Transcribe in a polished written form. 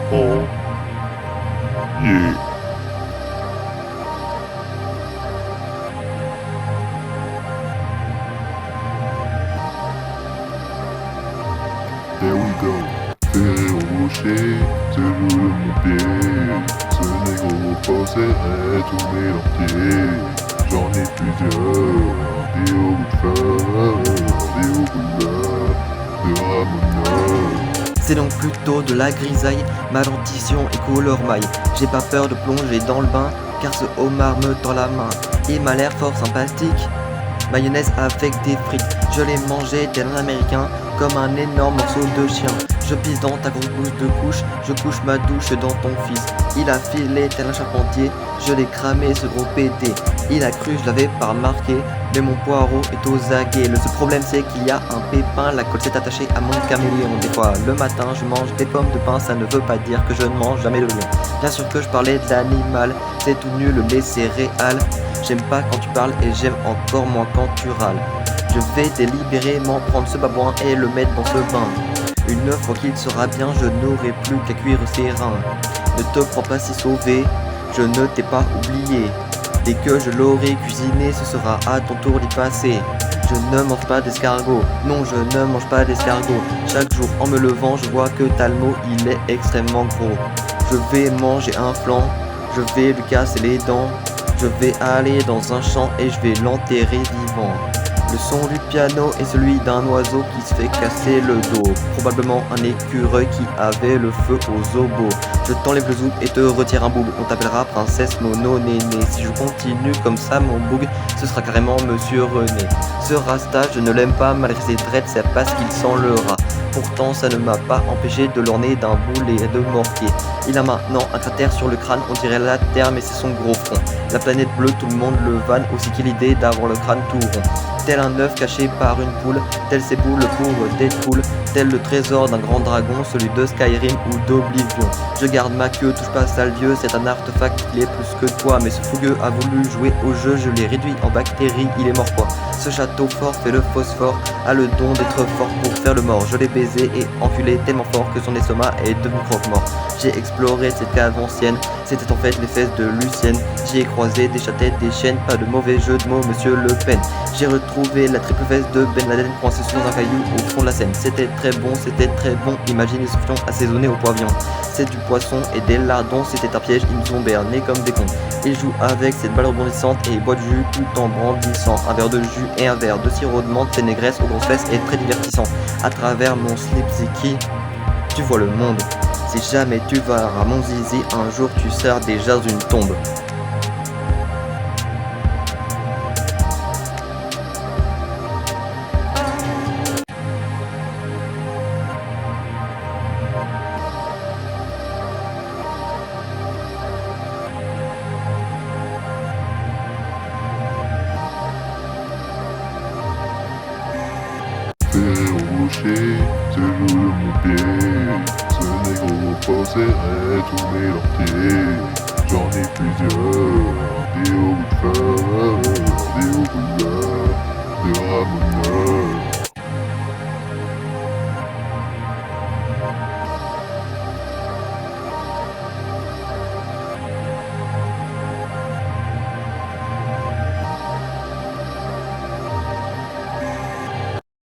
Oh, yeah. There we go. Ferré au rocher, ce joue de mon pied. Ce négro posséderait tous mes lentiers. J'en ai plusieurs, des au bout de fer, des au bout de beurre, de Ramona. C'est donc plutôt de la grisaille, ma dentition est couleur maille. J'ai pas peur de plonger dans le bain, car ce homard me tend la main. Il m'a l'air fort sympathique, mayonnaise avec des frites. Je l'ai mangé tel un américain, comme un énorme morceau de chien. Je pisse dans ta grosse bouche de couche, je couche ma douche dans ton fils. Il a filé tel un charpentier, je l'ai cramé ce gros pété. Il a cru je l'avais pas remarqué, mais mon poireau est aux aguets. Le seul problème c'est qu'il y a un pépin, la colle s'est attachée à mon caméléon. Des fois le matin je mange des pommes de pain, ça ne veut pas dire que je ne mange jamais de lion. Bien sûr que je parlais de l'animal, c'est tout nul les céréales. J'aime pas quand tu parles et j'aime encore moins quand tu râles. Je vais délibérément prendre ce babouin et le mettre dans ce bain. Une fois qu'il sera bien, je n'aurai plus qu'à cuire ses reins. Ne te prends pas si sauvé, je ne t'ai pas oublié. Dès que je l'aurai cuisiné, ce sera à ton tour d'y passer. Je ne mange pas d'escargot, non je ne mange pas d'escargot. Chaque jour en me levant, je vois que Talmo il est extrêmement gros. Je vais manger un flan, je vais lui casser les dents. Je vais aller dans un champ et je vais l'enterrer vivant. Le son du piano est celui d'un oiseau qui se fait casser le dos. Probablement un écureuil qui avait le feu aux obos. Je t'enlève le zouk et te retire un boug. On t'appellera princesse Mono Néné. Si je continue comme ça mon boug, ce sera carrément monsieur René. Ce rasta je ne l'aime pas malgré ses dreads, c'est parce qu'il sent le rat. Pourtant ça ne m'a pas empêché de l'orner d'un boulet de mortier. Il a maintenant un cratère sur le crâne, on dirait la terre mais c'est son gros front. La planète bleue, tout le monde le vanne, aussi qu'il l'idée d'avoir le crâne tout rond. Tel un œuf caché par une poule, tel ses boules pour Deadpool, tel le trésor d'un grand dragon, celui de Skyrim ou d'Oblivion. Je garde ma queue, touche pas sale vieux, c'est un artefact, il est plus que toi. Mais ce fougueux a voulu jouer au jeu, je l'ai réduit en bactéries, il est mort quoi. Ce château fort fait le phosphore, a le don d'être fort pour faire le mort. Je l'ai baisé et enculé tellement fort que son estomac est devenu croque-mort. J'ai exploré cette cave ancienne, c'était en fait les fesses de Lucienne. J'y ai croisé des châtaignes, des chaînes, pas de mauvais jeu de mots, monsieur Le Pen. J'ai retrouvé la triple fesse de Ben Laden coincée sous un caillou au fond de la Seine. C'était très bon, imaginez ce fion assaisonné au poivron. C'est du poisson et des lardons, c'était un piège, ils nous ont bernés comme des cons. Il joue avec cette balle rebondissante et boit du jus tout en brandissant. Un verre de jus et un verre de sirop de menthe, ces négresses aux grosses fesses est très divertissant. À travers mon slip ziki, tu vois le monde. Si jamais tu vas à mon zizi, un jour tu seras déjà une tombe. Ferré au rocher, ce joue de mon pied. Ce négro posséderait tous mes lentiers. J'en ai plusieurs, des au bout de fer, des au bout de beurre, de Ramona.